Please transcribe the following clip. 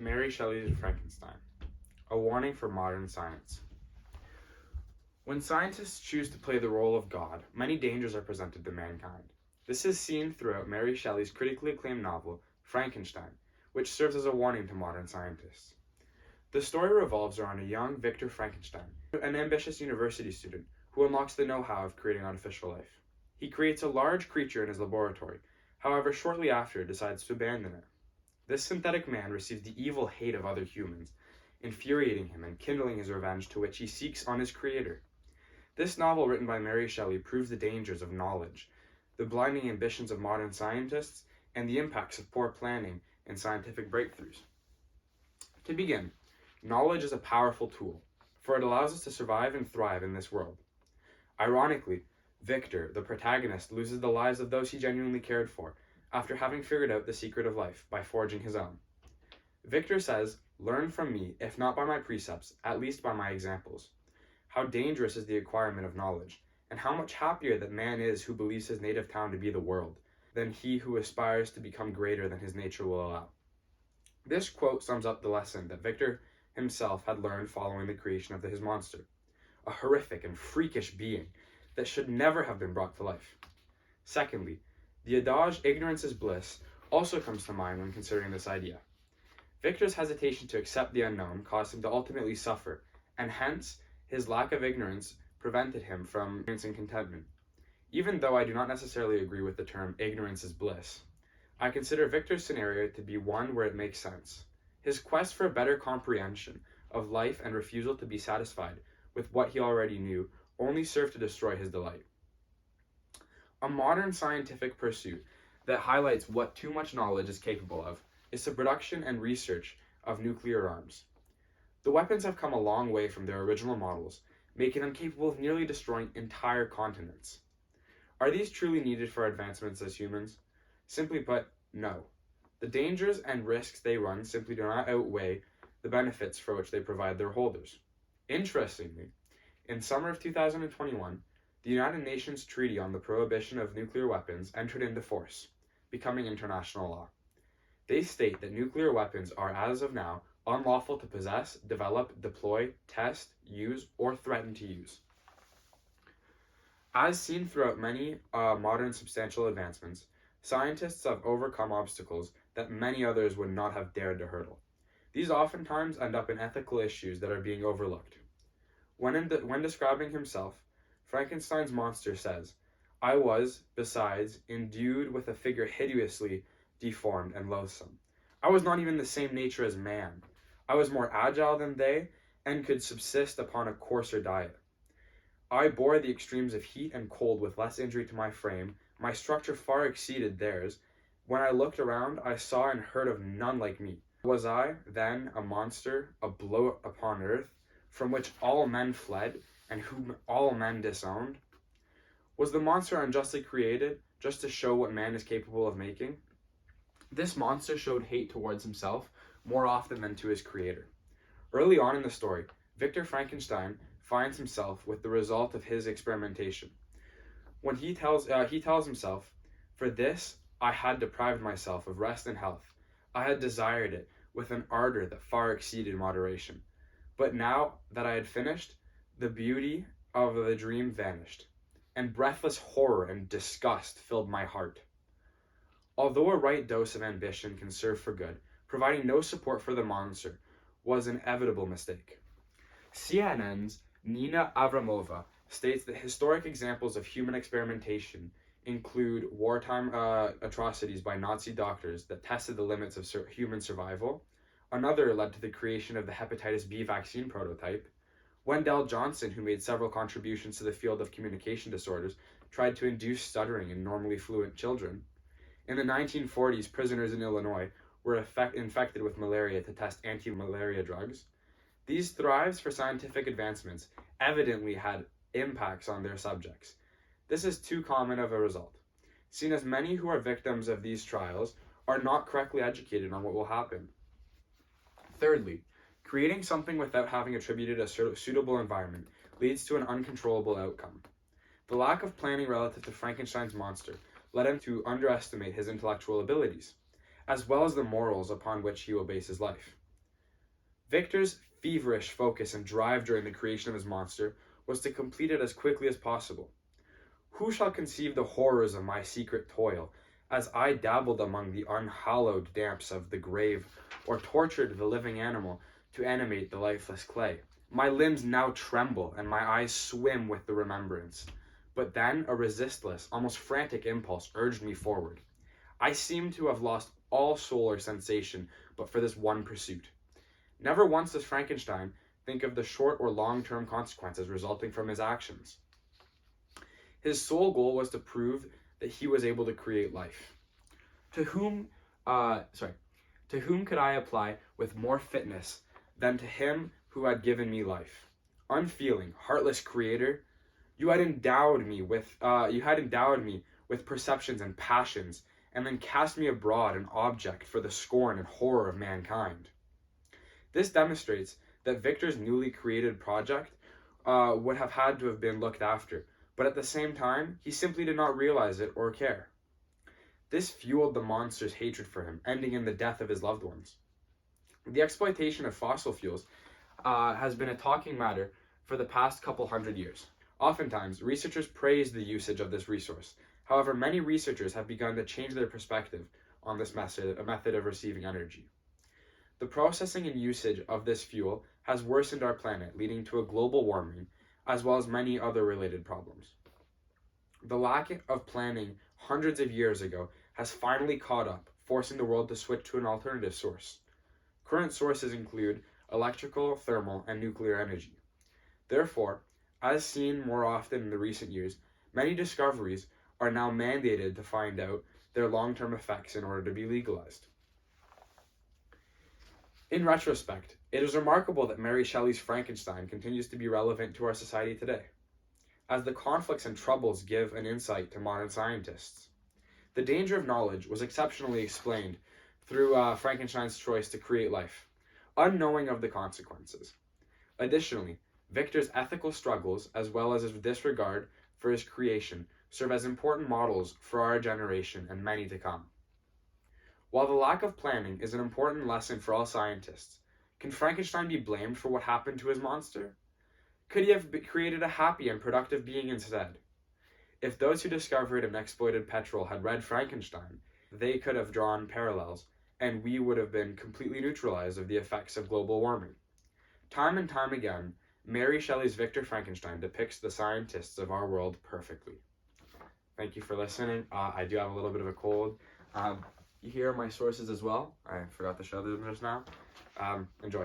Mary Shelley's Frankenstein, a warning for modern science. When scientists choose to play the role of God, many dangers are presented to mankind. This is seen throughout Mary Shelley's critically acclaimed novel, Frankenstein, which serves as a warning to modern scientists. The story revolves around a young Victor Frankenstein, an ambitious university student who unlocks the know-how of creating artificial life. He creates a large creature in his laboratory, however, shortly after decides to abandon it. This synthetic man receives the evil hate of other humans, infuriating him and kindling his revenge, to which he seeks on his creator. This novel, written by Mary Shelley, proves the dangers of knowledge, the blinding ambitions of modern scientists, and the impacts of poor planning and scientific breakthroughs. To begin, knowledge is a powerful tool, for it allows us to survive and thrive in this world. Ironically, Victor, the protagonist, loses the lives of those he genuinely cared for after having figured out the secret of life by forging his own. Victor says, "Learn from me, if not by my precepts, at least by my examples." How dangerous is the acquirement of knowledge, and how much happier that man is who believes his native town to be the world, than he who aspires to become greater than his nature will allow. This quote sums up the lesson that Victor himself had learned following the creation of his monster, a horrific and freakish being that should never have been brought to life. Secondly, the adage "ignorance is bliss" also comes to mind when considering this idea. Victor's hesitation to accept the unknown caused him to ultimately suffer, and hence his lack of ignorance prevented him from experiencing contentment. Even though I do not necessarily agree with the term "ignorance is bliss," I consider Victor's scenario to be one where it makes sense. His quest for a better comprehension of life and refusal to be satisfied with what he already knew only served to destroy his delight. A modern scientific pursuit that highlights what too much knowledge is capable of is the production and research of nuclear arms. The weapons have come a long way from their original models, making them capable of nearly destroying entire continents. Are these truly needed for advancements as humans? Simply put, no. The dangers and risks they run simply do not outweigh the benefits for which they provide their holders. Interestingly, in summer of 2021, the United Nations Treaty on the Prohibition of Nuclear Weapons entered into force, becoming international law. They state that nuclear weapons are, as of now, unlawful to possess, develop, deploy, test, use, or threaten to use. As seen throughout many modern substantial advancements, scientists have overcome obstacles that many others would not have dared to hurdle. These oftentimes end up in ethical issues that are being overlooked. When describing himself, Frankenstein's monster says, "I was, besides, endued with a figure hideously deformed and loathsome. I was not even the same nature as man. I was more agile than they, and could subsist upon a coarser diet. I bore the extremes of heat and cold with less injury to my frame. My structure far exceeded theirs. When I looked around, I saw and heard of none like me. Was I, then, a monster, a bloat upon earth, from which all men fled, and whom all men disowned? Was the monster unjustly created, just to show what man is capable of making?" This monster showed hate towards himself more often than to his creator. Early on in the story, Victor Frankenstein finds himself with the result of his experimentation. When he tells himself, "For this I had deprived myself of rest and health. I had desired it with an ardor that far exceeded moderation. But now that I had finished, the beauty of the dream vanished, and breathless horror and disgust filled my heart." Although a right dose of ambition can serve for good, providing no support for the monster was an inevitable mistake. CNN's Nina Avramova states that historic examples of human experimentation include wartime atrocities by Nazi doctors that tested the limits of human survival. Another led to the creation of the hepatitis B vaccine prototype. Wendell Johnson, who made several contributions to the field of communication disorders, tried to induce stuttering in normally fluent children. In the 1940s, prisoners in Illinois were infected with malaria to test anti-malaria drugs. These thrives for scientific advancements evidently had impacts on their subjects. This is too common of a result, seen as many who are victims of these trials are not correctly educated on what will happen. Thirdly, creating something without having attributed a suitable environment leads to an uncontrollable outcome. The lack of planning relative to Frankenstein's monster led him to underestimate his intellectual abilities, as well as the morals upon which he will base his life. Victor's feverish focus and drive during the creation of his monster was to complete it as quickly as possible. Who shall conceive the horrors of my secret toil, as I dabbled among the unhallowed damps of the grave, or tortured the living animal to animate the lifeless clay? My limbs now tremble, and my eyes swim with the remembrance. But then a resistless, almost frantic impulse urged me forward. I seemed to have lost all soul or sensation but for this one pursuit. Never once does Frankenstein think of the short or long-term consequences resulting from his actions. His sole goal was to prove that he was able to create life. To whom could I apply with more fitness than to him who had given me life? Unfeeling, heartless creator, you had endowed me with perceptions and passions, and then cast me abroad an object for the scorn and horror of mankind. This demonstrates that Victor's newly created project would have had to have been looked after, but at the same time, he simply did not realize it or care. This fueled the monster's hatred for him, ending in the death of his loved ones. The exploitation of fossil fuels has been a talking matter for the past couple hundred years. Oftentimes, researchers praise the usage of this resource. However, many researchers have begun to change their perspective on this method of receiving energy. The processing and usage of this fuel has worsened our planet, leading to a global warming, as well as many other related problems. The lack of planning hundreds of years ago has finally caught up, forcing the world to switch to an alternative source. Current sources include electrical, thermal, and nuclear energy. Therefore, as seen more often in the recent years, many discoveries are now mandated to find out their long-term effects in order to be legalized. In retrospect, it is remarkable that Mary Shelley's Frankenstein continues to be relevant to our society today, as the conflicts and troubles give an insight to modern scientists. The danger of knowledge was exceptionally explained through Frankenstein's choice to create life, unknowing of the consequences. Additionally, Victor's ethical struggles, as well as his disregard for his creation, serve as important models for our generation and many to come. While the lack of planning is an important lesson for all scientists, can Frankenstein be blamed for what happened to his monster? Could he have created a happy and productive being instead? If those who discovered and exploited petrol had read Frankenstein, they could have drawn parallels, and we would have been completely neutralized of the effects of global warming. Time and time again, Mary Shelley's Victor Frankenstein depicts the scientists of our world perfectly. Thank you for listening. I do have a little bit of a cold. Here are my sources as well. I forgot to show them just now. Enjoy.